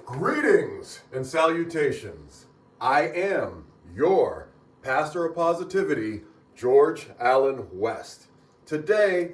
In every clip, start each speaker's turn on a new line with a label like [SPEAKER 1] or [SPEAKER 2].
[SPEAKER 1] Greetings and salutations. I am your pastor of positivity, George Allen West. Today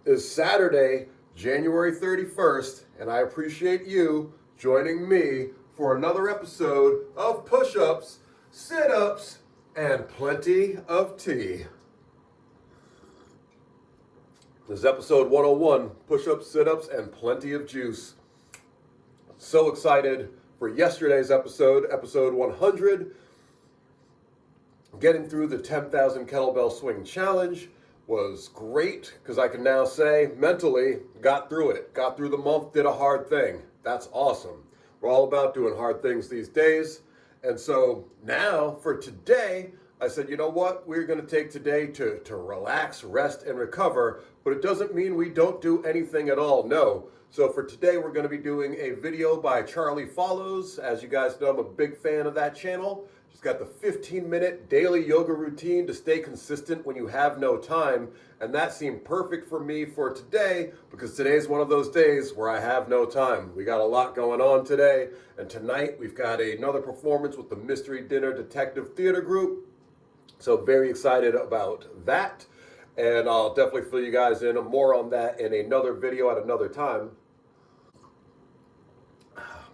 [SPEAKER 1] is Saturday, January 31st, and I appreciate you joining me for another episode of Push-Ups, Sit-Ups, and Plenty of Tea. This is episode 101, Push-Ups, Sit-Ups, and Plenty of Juice. So excited for yesterday's episode, episode 100. Getting through the 10,000 kettlebell swing challenge was great because I can now say mentally got through it, got through the month, did a hard thing. That's awesome. We're all about doing hard things these days. And so now for today, I said, you know what? We're going to take today to relax, rest, and recover, but it doesn't mean we don't do anything at all. No. So for today, we're going to be doing a video by Charlie Follows. As you guys know, I'm a big fan of that channel. She's got the 15-minute daily yoga routine to stay consistent when you have no time. And that seemed perfect for me for today because today's one of those days where I have no time. We got a lot going on today. And tonight, we've got another performance with the Mystery Dinner Detective Theater Group. So very excited about that. And I'll definitely fill you guys in more on that in another video at another time.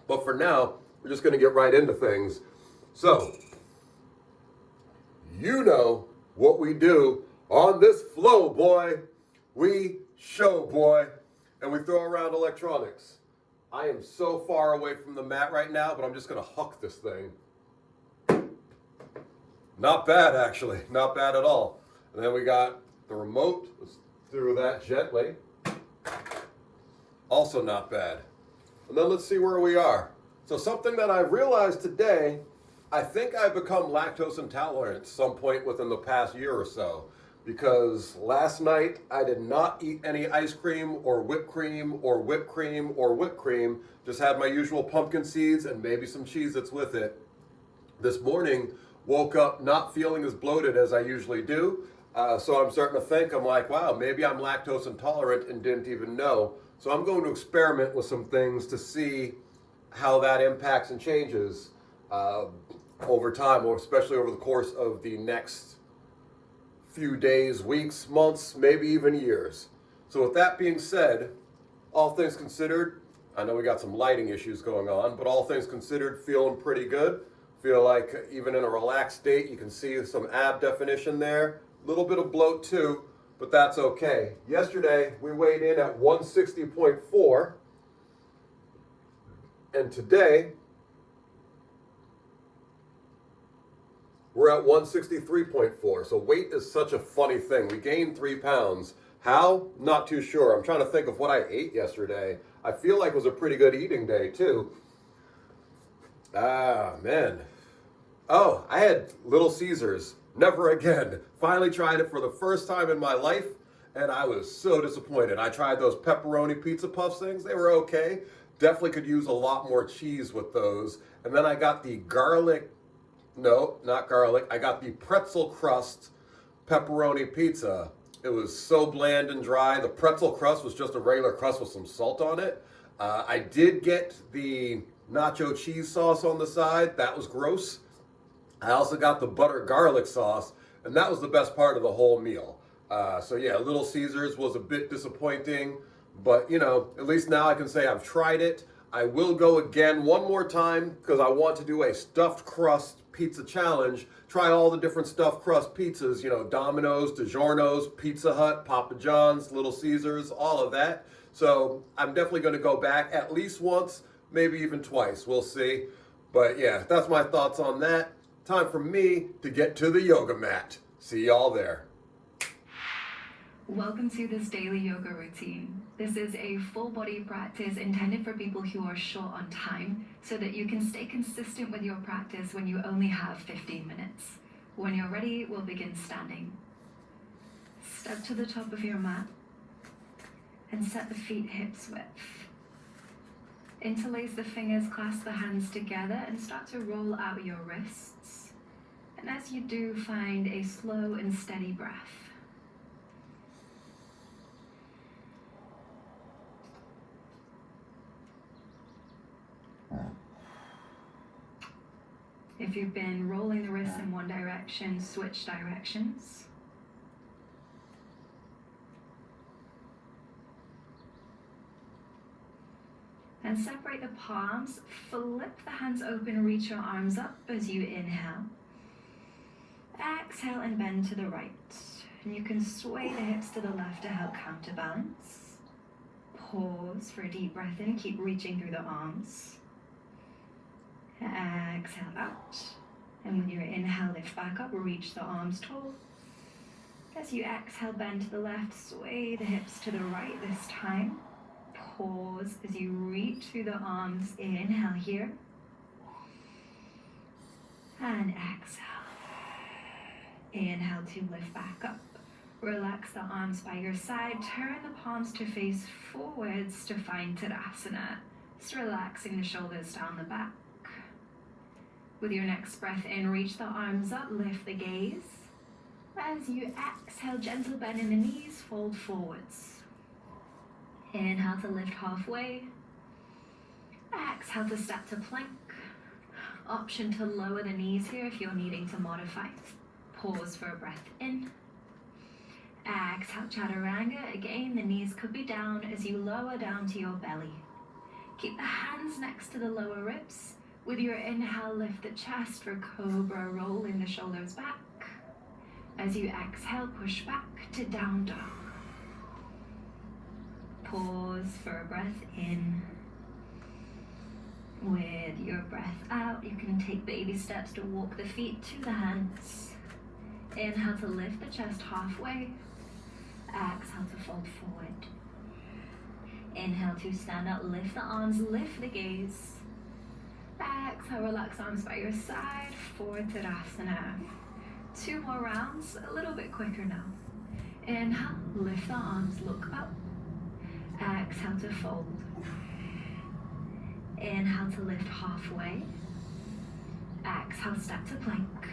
[SPEAKER 1] But for now, we're just going to get right into things. So, you know what we do on this flow, boy. We show, boy. And we throw around electronics. I am so far away from the mat right now, but I'm just going to huck this thing. Not bad, actually. Not bad at all. And then we got the remote. Let's do that gently. Also not bad. And then let's see where we are. So something that I realized today, I think I've become lactose intolerant at some point within the past year or so. Because last night I did not eat any ice cream or whipped cream or whipped cream or whipped cream. Just had my usual pumpkin seeds and maybe some Cheez-Its with it. This morning, woke up not feeling as bloated as I usually do. So I'm starting to think, I'm like, wow, maybe I'm lactose intolerant and didn't even know. So I'm going to experiment with some things to see how that impacts and changes over time, or especially over the course of the next few days, weeks, months, maybe even years. So with that being said, all things considered, I know we got some lighting issues going on, but all things considered, feeling pretty good. Feel like even in a relaxed state, you can see some ab definition there. A little bit of bloat too, but that's okay. Yesterday, we weighed in at 160.4. And today, we're at 163.4. So weight is such a funny thing. We gained 3 pounds. How? Not too sure. I'm trying to think of what I ate yesterday. I feel like it was a pretty good eating day too. Ah, man. Oh, I had Little Caesars. Never again. Finally tried it for the first time in my life, and I was so disappointed. I tried those pepperoni pizza puffs things. They were okay. Definitely could use a lot more cheese with those. And then I got the I got the pretzel crust pepperoni pizza. It was so bland and dry. The pretzel crust was just a regular crust with some salt on it. I did get the nacho cheese sauce on the side. That was gross. I also got the butter garlic sauce, and that was the best part of the whole meal. So yeah, Little Caesars was a bit disappointing, but you know, at least now I can say I've tried it. I will go again one more time because I want to do a stuffed crust pizza challenge. Try all the different stuffed crust pizzas, you know, Domino's, DiGiorno's, Pizza Hut, Papa John's, Little Caesars, all of that. So I'm definitely going to go back at least once, maybe even twice. We'll see. But yeah, that's my thoughts on that. Time for me to get to the yoga mat. See y'all there.
[SPEAKER 2] Welcome to this daily yoga routine. This is a full body practice intended for people who are short on time so that you can stay consistent with your practice when you only have 15 minutes. When you're ready, we'll begin standing. Step to the top of your mat and set the feet hips width. Interlace the fingers, clasp the hands together, and start to roll out your wrists. And as you do, find a slow and steady breath. If you've been rolling the wrists in one direction, switch directions. And separate the palms, flip the hands open, reach your arms up as you inhale. Exhale and bend to the right. And you can sway the hips to the left to help counterbalance. Pause for a deep breath in, keep reaching through the arms. Exhale out. And with your inhale, lift back up, reach the arms tall. As you exhale, bend to the left, sway the hips to the right this time. Pause as you reach through the arms. Inhale here. And exhale. Inhale to lift back up. Relax the arms by your side. Turn the palms to face forwards to find Tadasana. Just relaxing the shoulders down the back. With your next breath in, reach the arms up, lift the gaze. As you exhale, gentle bend in the knees, fold forwards. Inhale to lift halfway. Exhale to step to plank. Option to lower the knees here if you're needing to modify. Pause for a breath in. Exhale, Chaturanga. Again, the knees could be down as you lower down to your belly. Keep the hands next to the lower ribs. With your inhale, lift the chest for Cobra, rolling the shoulders back. As you exhale, push back to down dog. Pause for a breath in. With your breath out, you can take baby steps to walk the feet to the hands. Inhale to lift the chest halfway. Exhale to fold forward. Inhale to stand up, lift the arms, lift the gaze. Exhale, relax arms by your side for Tadasana. 2 more rounds, a little bit quicker now. Inhale, lift the arms, look up. Exhale to fold. Inhale to lift halfway. Exhale, step to plank.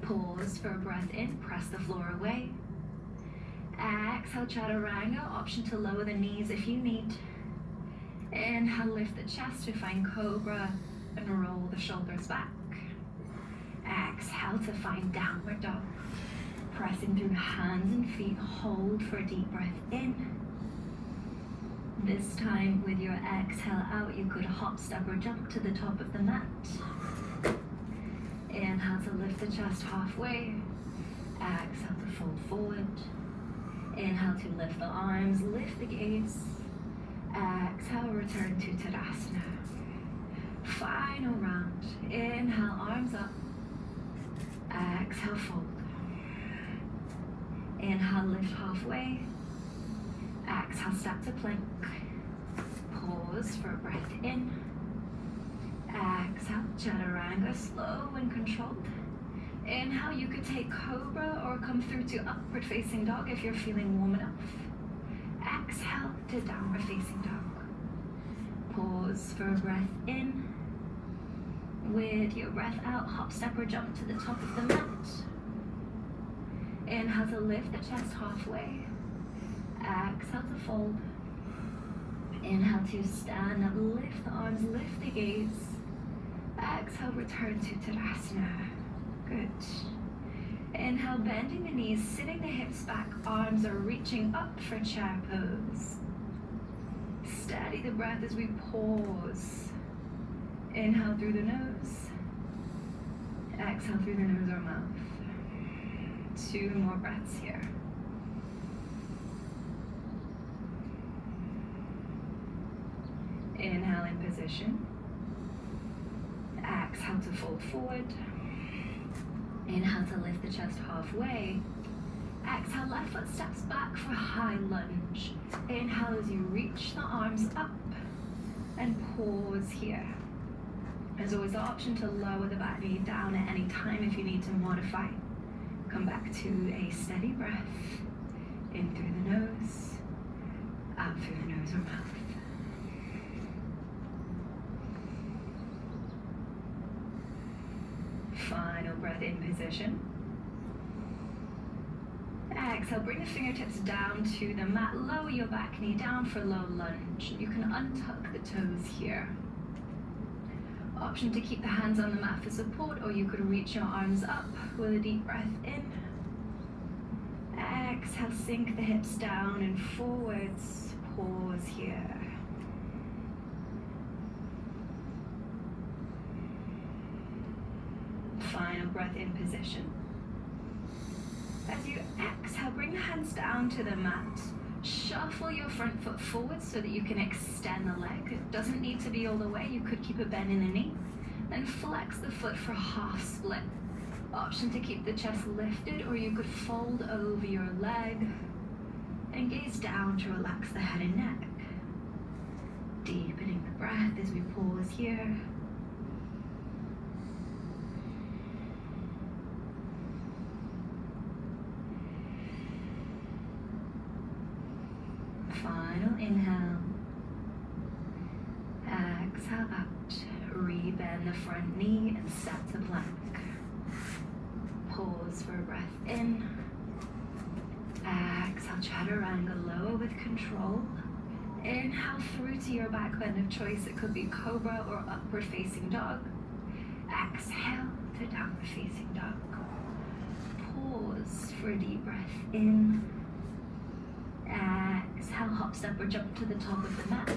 [SPEAKER 2] Pause for a breath in, press the floor away. Exhale, Chaturanga, option to lower the knees if you need. Inhale, lift the chest to find Cobra and roll the shoulders back. Exhale to find downward dog. Pressing through hands and feet, hold for a deep breath in. This time with your exhale out, you could hop, step or jump to the top of the mat. Inhale to lift the chest halfway. Exhale to fold forward. Inhale to lift the arms, lift the gaze. Exhale, return to Tadasana. Final round. Inhale, arms up. Exhale, fold. Inhale, lift halfway. Exhale, step to plank. Pause for a breath in. Exhale, Chaturanga, slow and controlled. Inhale, you could take Cobra or come through to upward facing dog if you're feeling warm enough. Exhale to downward facing dog. Pause for a breath in. With your breath out, hop, step or jump to the top of the mat. Inhale to lift the chest halfway. Exhale to fold. Inhale to stand up, lift the arms, lift the gaze. Exhale, return to Tadasana. Good. Inhale, bending the knees, sitting the hips back, arms are reaching up for chair pose. Steady the breath as we pause. Inhale through the nose. Exhale through the nose or mouth. 2 more breaths here. Inhale in position. Exhale to fold forward. Inhale to lift the chest halfway. Exhale, left foot steps back for high lunge. Inhale as you reach the arms up and pause here. There's always the option to lower the back knee down at any time if you need to modify. Come back to a steady breath. In through the nose, out through the nose or mouth. Final breath in position. Exhale, bring the fingertips down to the mat. Lower your back knee down for low lunge. You can untuck the toes here. Option to keep the hands on the mat for support, or you could reach your arms up with a deep breath in. Exhale, sink the hips down and forwards. Pause here. Final breath in position. As you exhale, bring the hands down to the mat. Shuffle your front foot forward so that you can extend the leg. It doesn't need to be all the way. You could keep a bend in the knee. Then flex the foot for half split. Option to keep the chest lifted, or you could fold over your leg and gaze down to relax the head and neck. Deepening the breath as we pause here. Final inhale. Exhale out. Rebend the front knee and step to plank. Pause for a breath in. Exhale, chaturanga, lower with control. Inhale through to your back bend of choice. It could be cobra or upward facing dog. Exhale to downward facing dog. Pause for a deep breath in. Exhale, hop, step, or jump to the top of the mat.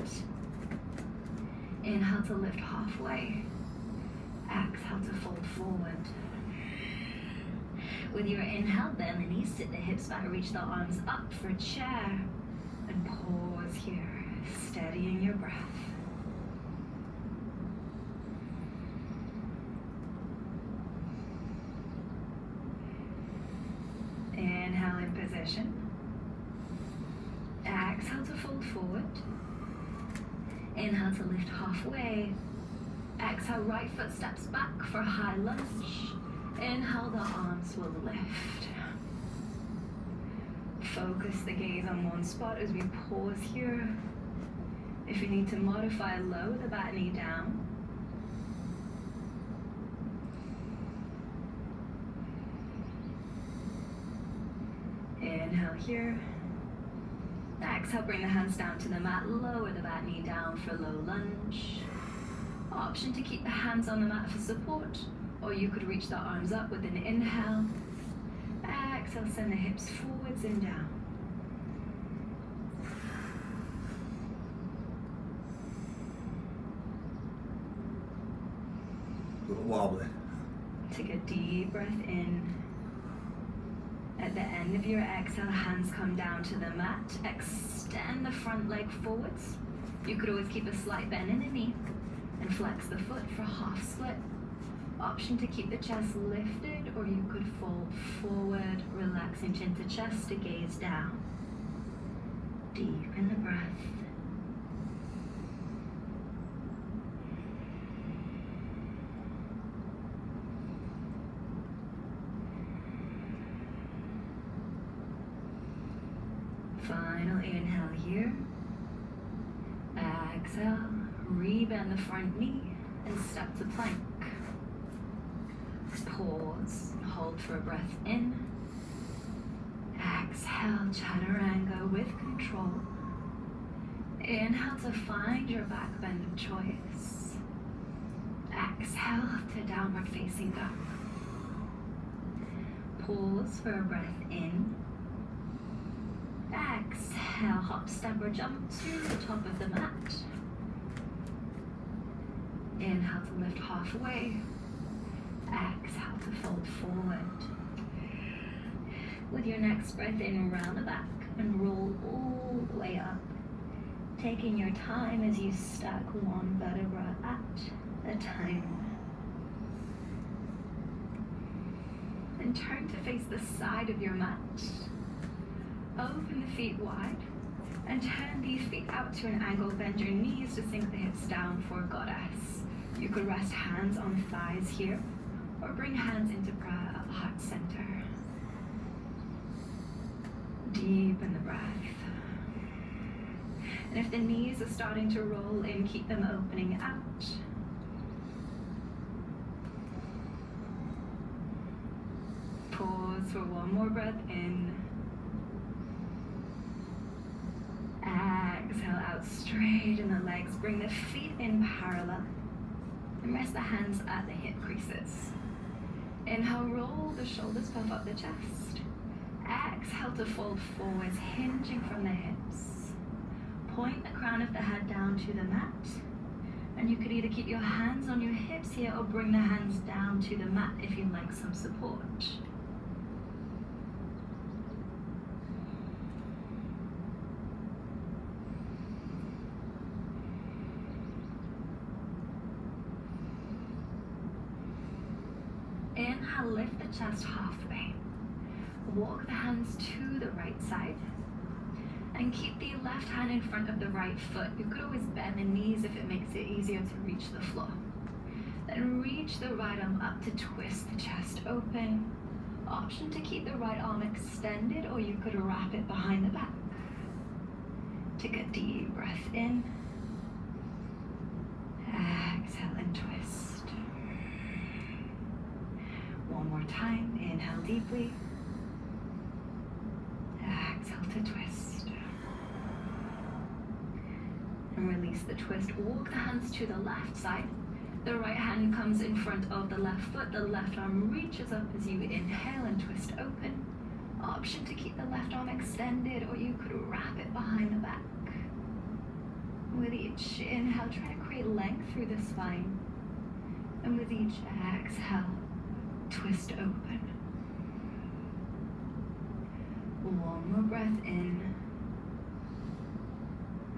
[SPEAKER 2] Inhale to lift halfway. Exhale to fold forward. With your inhale, bend the knees, sit the hips back, reach the arms up for chair. And pause here, steadying your breath. Inhale in position. Exhale to fold forward. Inhale to lift halfway. Exhale, right foot steps back for high lunge. Inhale, the arms will lift. Focus the gaze on one spot as we pause here. If you need to modify, lower the back knee down. Inhale here. Exhale, bring the hands down to the mat, lower the back knee down for low lunge. Option to keep the hands on the mat for support, or you could reach the arms up with an inhale. Exhale, send the hips forwards and down.
[SPEAKER 3] A little wobbly.
[SPEAKER 2] Take a deep breath in. At the end of your exhale, hands come down to the mat. Extend the front leg forwards. You could always keep a slight bend in the knee and flex the foot for half split. Option to keep the chest lifted, or you could fold forward, relaxing chin to chest to gaze down. Deepen the breath. Final inhale here. Exhale, rebend the front knee and step to plank. Pause, hold for a breath in. Exhale, chaturanga with control. Inhale to find your back bend of choice. Exhale to downward facing dog. Pause for a breath in. Exhale, hop, step, or jump to the top of the mat. Inhale to lift halfway. Exhale to fold forward. With your next breath in, round the back and roll all the way up. Taking your time as you stack one vertebra at a time. And turn to face the side of your mat. Open the feet wide and turn these feet out to an angle. Bend your knees to sink the hips down for goddess. You could rest hands on thighs here, or bring hands into prayer at heart center. Deepen the breath. And if the knees are starting to roll in, keep them opening out. Pause for one more breath in. Exhale out straight in the legs. Bring the feet in parallel And rest the hands at the hip creases. Inhale, roll the shoulders, puff up the chest. Exhale to fold forwards, hinging from the hips. Point the crown of the head down to the mat. And you could either keep your hands on your hips here or bring the hands down to the mat if you'd like some support. Inhale, lift the chest halfway. Walk the hands to the right side. And keep the left hand in front of the right foot. You could always bend the knees if it makes it easier to reach the floor. Then reach the right arm up to twist the chest open. Option to keep the right arm extended, or you could wrap it behind the back. Take a deep breath in. Exhale and twist. One more time. Inhale deeply. Exhale to twist. And release the twist. Walk the hands to the left side. The right hand comes in front of the left foot. The left arm reaches up as you inhale and twist open. Option to keep the left arm extended, or you could wrap it behind the back. With each inhale, try to create length through the spine. And with each exhale, twist open. One more breath in.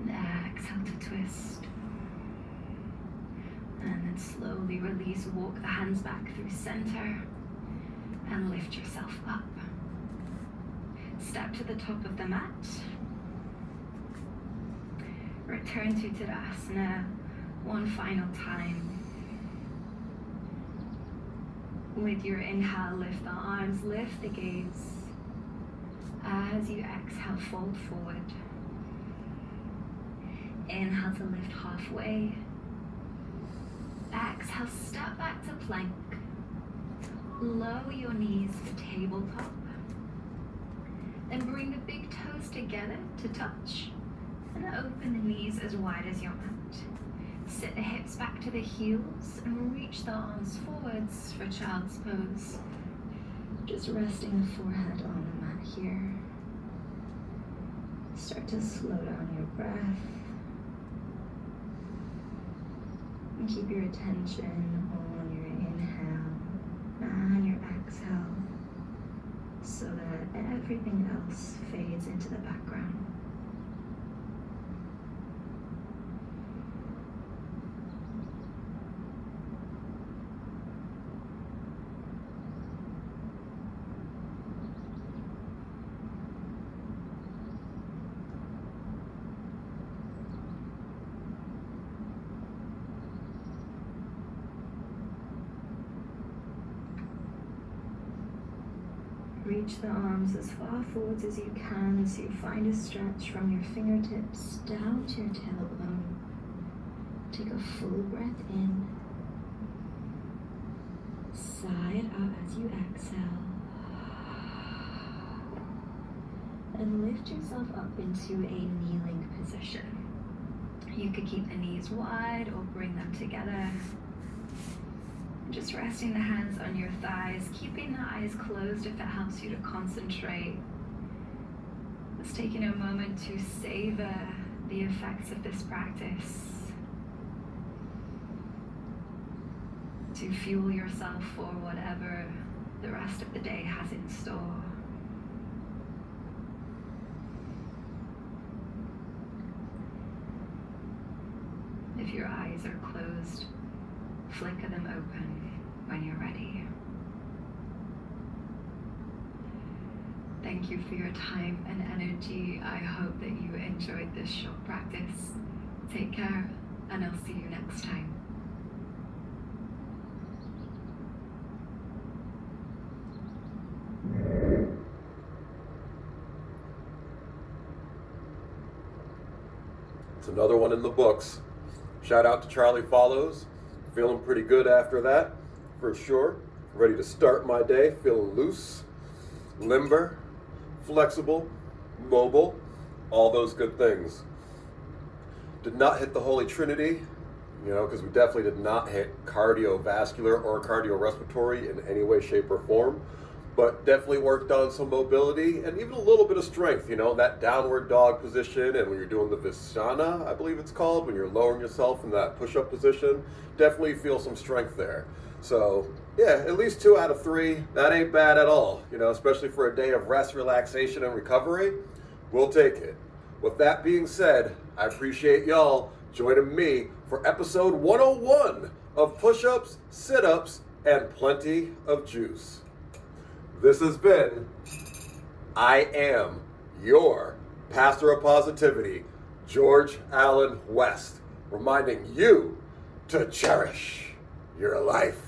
[SPEAKER 2] And exhale to twist. And then slowly release. Walk the hands back through center. And lift yourself up. Step to the top of the mat. Return to Tadasana one final time. With your inhale, lift the arms, lift the gaze. As you exhale, fold forward. Inhale to lift halfway. Exhale, step back to plank. Lower your knees for tabletop. Then bring the big toes together to touch. And open the knees as wide as your mat. Sit the hips back to the heels and reach the arms forwards for child's pose. Just resting the forehead on the mat here. Start to slow down your breath. And keep your attention on your inhale and your exhale so that everything else fades into the background. Reach the arms as far forwards as you can so you find a stretch from your fingertips down to your tailbone. Take a full breath in. Sigh it out as you exhale. And lift yourself up into a kneeling position. You could keep the knees wide or bring them together. Just resting the hands on your thighs, keeping the eyes closed if it helps you to concentrate. Just taking a moment to savor the effects of this practice. To fuel yourself for whatever the rest of the day has in store. If your eyes are closed, flicker them open when you're ready. Thank you for your time and energy. I hope that you enjoyed this short practice. Take care, and I'll see you next time.
[SPEAKER 1] It's another one in the books. Shout out to Charlie Follows. Feeling pretty good after that, for sure. Ready to start my day, feeling loose, limber, flexible, mobile, all those good things. Did not hit the Holy Trinity because we definitely did not hit cardiovascular or cardiorespiratory in any way, shape, or form, but definitely worked on some mobility and even a little bit of strength, that downward dog position, and when you're doing the Visana, I believe it's called, when you're lowering yourself in that push-up position, definitely feel some strength there. So yeah, at least 2 out of 3, that ain't bad at all, especially for a day of rest, relaxation, and recovery. We'll take it. With that being said, I appreciate y'all joining me for episode 101 of Push-Ups, Sit-Ups, and Plenty of Juice. This has been I Am Your Pastor of Positivity, George Allen West, reminding you to cherish your life.